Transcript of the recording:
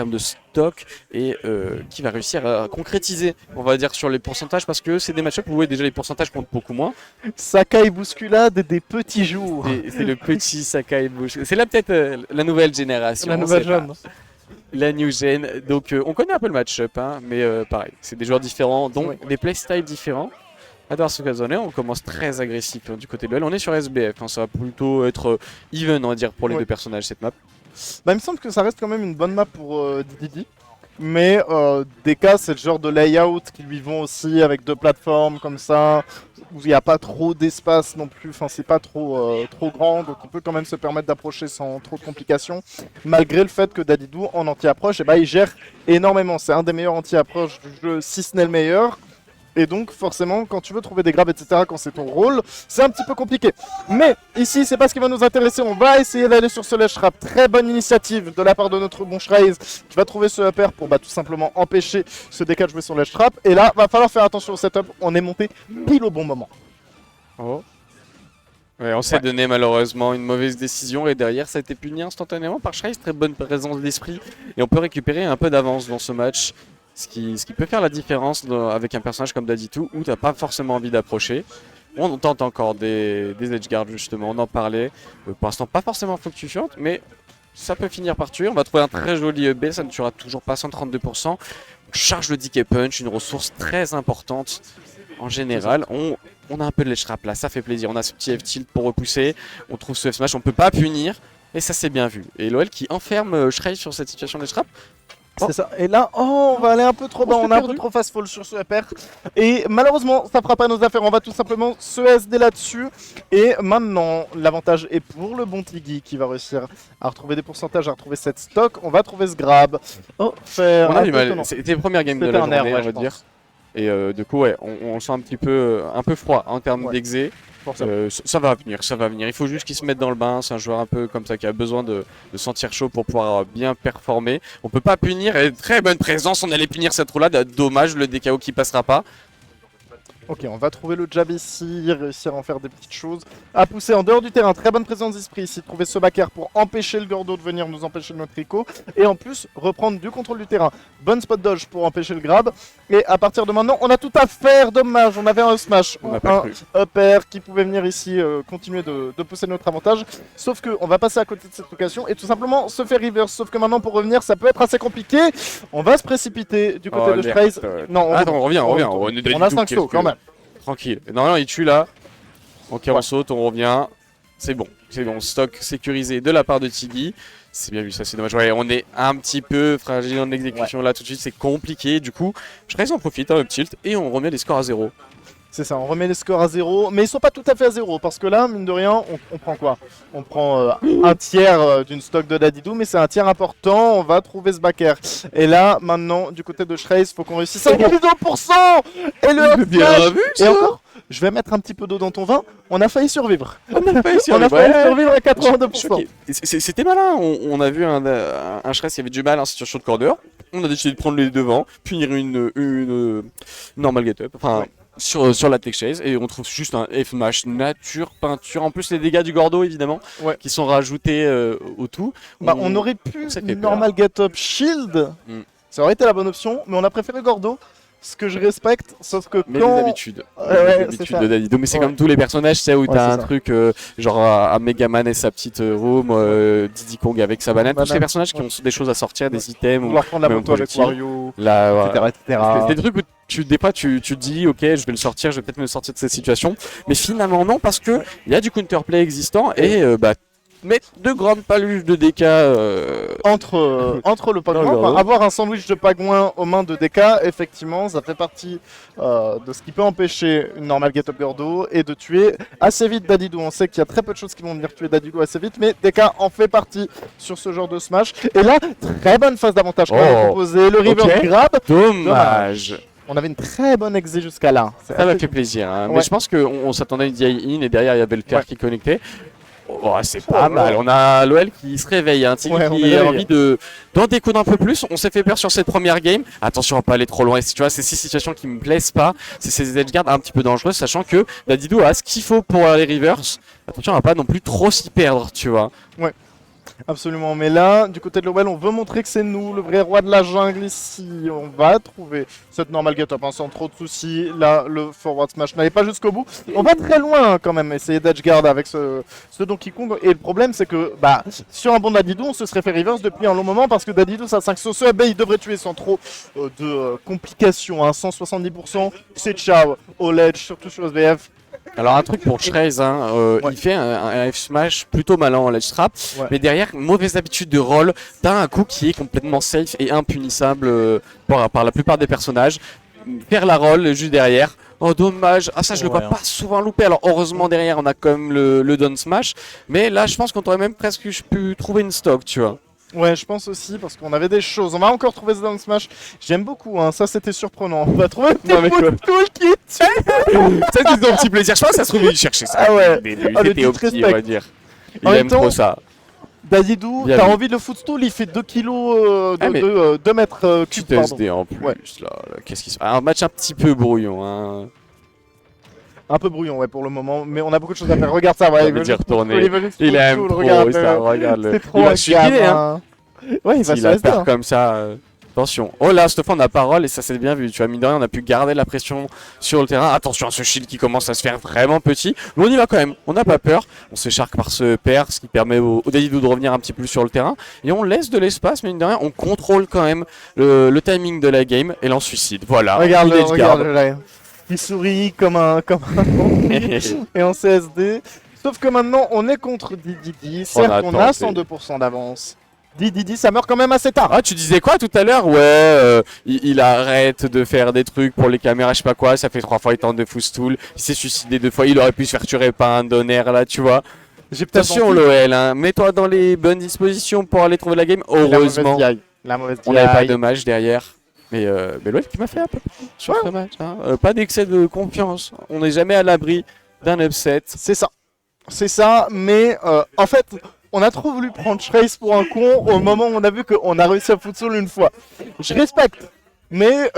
termes de stock et qui va réussir à concrétiser, on va dire, sur les pourcentages parce que c'est des match-ups où déjà les pourcentages comptent beaucoup moins. Sakai bousculade des petits jours. C'est le petit Sakai Bush. C'est là peut-être la nouvelle génération. La nouvelle jeune. La new gen. Donc on connaît un peu le match-up, hein, mais pareil, c'est des joueurs différents, donc des playstyles différents. Adore ce casonné, on commence très agressif du côté de l'OL. On est sur SBF, hein, ça va plutôt être even, on va dire, pour les deux personnages cette map. Bah, il me semble que ça reste quand même une bonne map pour Didi. Mais DK, c'est le genre de layout qui lui vont aussi avec deux plateformes comme ça, où il n'y a pas trop d'espace non plus, enfin c'est pas trop grand, donc on peut quand même se permettre d'approcher sans trop de complications, malgré le fait que Dadidou en anti-approche, il gère énormément, c'est un des meilleurs anti-approches du jeu, si ce n'est le meilleur. Et donc forcément quand tu veux trouver des grabs etc quand c'est ton rôle c'est un petit peu compliqué. Mais ici c'est pas ce qui va nous intéresser, on va essayer d'aller sur ce ledge trap. Très bonne initiative de la part de notre bon Shraze qui va trouver ce upper pour tout simplement empêcher ce DK de jouer sur ledge trap. Et là va falloir faire attention au setup, on est monté pile au bon moment. Oh. Ouais, on s'est donné malheureusement une mauvaise décision et derrière ça a été puni instantanément par Shraze, très bonne présence d'esprit et on peut récupérer un peu d'avance dans ce match. Ce qui peut faire la différence avec un personnage comme Dadidou où tu n'as pas forcément envie d'approcher. On tente encore des edgeguards justement, on en parlait. Pour l'instant pas forcément fluctuante, mais ça peut finir par tuer. On va trouver un très joli EB, ça ne tuera toujours pas 132%. On charge le DK Punch, une ressource très importante en général. On a un peu de ledge trap là, ça fait plaisir. On a ce petit F-tilt pour repousser, on trouve ce F-smash, on peut pas punir. Et ça c'est bien vu. Et l'OL qui enferme Shraze sur cette situation de ledge trap. C'est ça. Et là, on va aller un peu trop bas, on a un peu trop fast fall sur ce upper. Et malheureusement, ça fera pas nos affaires. On va tout simplement se SD là-dessus. Et maintenant, l'avantage est pour le bon Tiggy qui va réussir à retrouver des pourcentages, à retrouver cette stock. On va trouver ce grab. On a du mal. C'était les premières games de la journée, on va dire. Et du coup, ouais, on sent un peu froid en termes d'exé. Ça va venir. Il faut juste qu'il se mette dans le bain. C'est un joueur un peu comme ça qui a besoin de sentir chaud pour pouvoir bien performer. On peut pas punir. Et très bonne présence. On allait punir cette roulade. Dommage, le DKO qui passera pas. Ok, on va trouver le jab ici, réussir à en faire des petites choses. À pousser en dehors du terrain, très bonne présence d'esprit ici. Trouver ce backer pour empêcher le Gordo de venir nous empêcher de notre tricot. Et en plus, reprendre du contrôle du terrain. Bonne spot dodge pour empêcher le grab. Et à partir de maintenant, on a tout à faire. Dommage, on avait un smash ou un upper qui pouvait venir ici continuer de pousser notre avantage. Sauf qu'on va passer à côté de cette occasion et tout simplement se faire reverse. Sauf que maintenant, pour revenir, ça peut être assez compliqué. On va se précipiter du côté de Shraze. Non, on revient. On a 5 sauts quand même. Tranquille. Non, il tue là. Ok, on saute, on revient. C'est bon. Stock sécurisé de la part de Tiggy. C'est bien vu, ça c'est dommage. Ouais, on est un petit peu fragile en exécution là tout de suite, c'est compliqué. Du coup, Shraze en profite, un up tilt et on remet les scores à 0. C'est ça, on remet les scores à 0, mais ils sont pas tout à fait à 0 parce que là, mine de rien, on prend quoi? On prend un tiers d'une stock de Dadidou, mais c'est un tiers important, on va trouver ce backer. Et là, maintenant, du côté de Shraze, faut qu'on réussisse à 2%. Et le bien vu, et encore, je vais mettre un petit peu d'eau dans ton vin, on a failli survivre. On a failli survivre à 82%. C'était malin, on a vu un Shraze qui avait du mal en situation de corner, on a décidé de prendre les devants, punir une normal get up, enfin... Sur la tech chase et on trouve juste un F-mash nature peinture en plus les dégâts du Gordo évidemment qui sont rajoutés au tout. On aurait pu normal get up shield, ça aurait été la bonne option, mais on a préféré Gordo, ce que je respecte, sauf que mais les habitudes de Dadidou, mais c'est comme tous les personnages, c'est où t'as un truc genre à Megaman et sa petite room, Diddy Kong avec sa banane, tous ces personnages qui ont des choses à sortir, des items ou leur prendre la moto avec Wario, etc. C'est des trucs où des fois tu te dis ok je vais le sortir, je vais peut-être me sortir de cette situation, mais finalement non parce que il y a du counterplay existant et mettre de grandes paluches de DK entre le pagouin, avoir un sandwich de pagouin aux mains de DK, effectivement ça fait partie de ce qui peut empêcher une normale get up Gordo et de tuer assez vite Dadidou. On sait qu'il y a très peu de choses qui vont venir tuer Dadidou assez vite, mais DK en fait partie sur ce genre de smash. Et là, très bonne phase d'avantage quand même proposée, le river grab. Dommage. On avait une très bonne exé jusqu'à là. Ça m'a fait plaisir, hein. Mais je pense qu'on s'attendait à une DI in et derrière il y avait le fer qui connectait. Oh, c'est pas mal, on a l'OL qui se réveille, hein. Qui a envie d'en découdre un peu plus. On s'est fait peur sur cette première game. Attention à pas aller trop loin, tu vois, c'est ces situations qui me plaisent pas. C'est ces edgeguards un petit peu dangereux, sachant que Dadidou a ce qu'il faut pour aller reverse. Attention à pas non plus trop s'y perdre, tu vois. Absolument, mais là, du côté de l'OL, on veut montrer que c'est nous, le vrai roi de la jungle ici. On va trouver cette normal get-up hein, sans trop de soucis. Là, le forward smash n'allait pas jusqu'au bout. On va très loin hein, quand même, essayer d'edge guard avec ce Donkey Kong. Et le problème, c'est que bah, sur un bon Dadidou, on se serait fait reverse depuis un long moment parce que Dadidou, ça 5 sauce, il devrait tuer sans trop de complications. Hein. 170%, c'est ciao au ledge, surtout sur SBF. Alors un truc pour Shreyz, hein, Ouais. il fait un F smash plutôt malin en ledge trap, Ouais. mais derrière, mauvaise habitude de roll, t'as un coup qui est complètement safe et impunissable par la plupart des personnages. Faire la roll juste derrière, oh dommage, ah ça je le vois Ouais, pas souvent louper, alors heureusement derrière on a quand même le down smash, mais là je pense qu'on aurait même presque pu trouver une stock, tu vois. Ouais, je pense aussi, parce qu'on avait des choses. On va encore trouver ce Dunk Smash. J'aime beaucoup, hein. Ça c'était surprenant. On va trouver Non, mais des quoi. cool qui Ça c'est un petit plaisir, je pense que ça se trouve il cherchait ça. Ah ouais. Mais lui, Ah, le c'était au petit, on disrespect. va dire. Il En même aime temps, trop ça. Dadidou, Bien t'as vu. envie de le footstool, il fait 2 kilos Ah, mais 2 mètres cubes, Petit pardon. SD en plus, Ouais. là, qu'est-ce qui se passe? Un match un petit peu brouillon, hein. Un peu brouillon, ouais, pour le moment, mais on a beaucoup de choses à faire. Regarde ça, ouais, Il veut dire retourner. veut juste Il aime footstool, trop regarde, ça, regarde-le. c'est trop Il va un se suicider, hein. gamin. Ouais, il va S'il se la rester. perd comme ça, attention. Oh là, cette fois on a parole et ça c'est bien vu. Tu vois, mine de rien, on a pu garder la pression sur le terrain. Attention à ce shield qui commence à se faire vraiment petit. Mais on y va quand même, on n'a pas peur. On s'écharque par ce pair, ce qui permet au Dadidou de revenir un petit peu sur le terrain. Et on laisse de l'espace, mais mine de rien, on contrôle quand même le timing de la game et l'en suicide. Voilà, Regarde-le, il edge guard. regarde-le là. Il sourit comme un et en CSD. Sauf que maintenant, on est contre Didi. Certes, on a tenté. 102% d'avance. Didi, ça meurt quand même assez tard. Ah, tu disais quoi tout à l'heure? Ouais, il arrête de faire des trucs pour les caméras, je sais pas quoi. Ça fait 3 fois il tente de footstool. Il s'est suicidé 2 fois. Il aurait pu se faire tuer par un donner là, tu vois. J'ai peut-être Attention, menti. l'OL, hein. Mets-toi dans les bonnes dispositions pour aller trouver la game. Heureusement, La mauvaise on n'avait pas DI. de match derrière. Mais l'OL qui m'a fait un peu sur ce match. Hein. Pas d'excès de confiance. On n'est jamais à l'abri d'un upset. C'est ça. C'est ça, mais en fait, on a trop voulu prendre Trace pour un con au moment où on a vu qu'on a réussi à footstool une fois. Je respecte, mais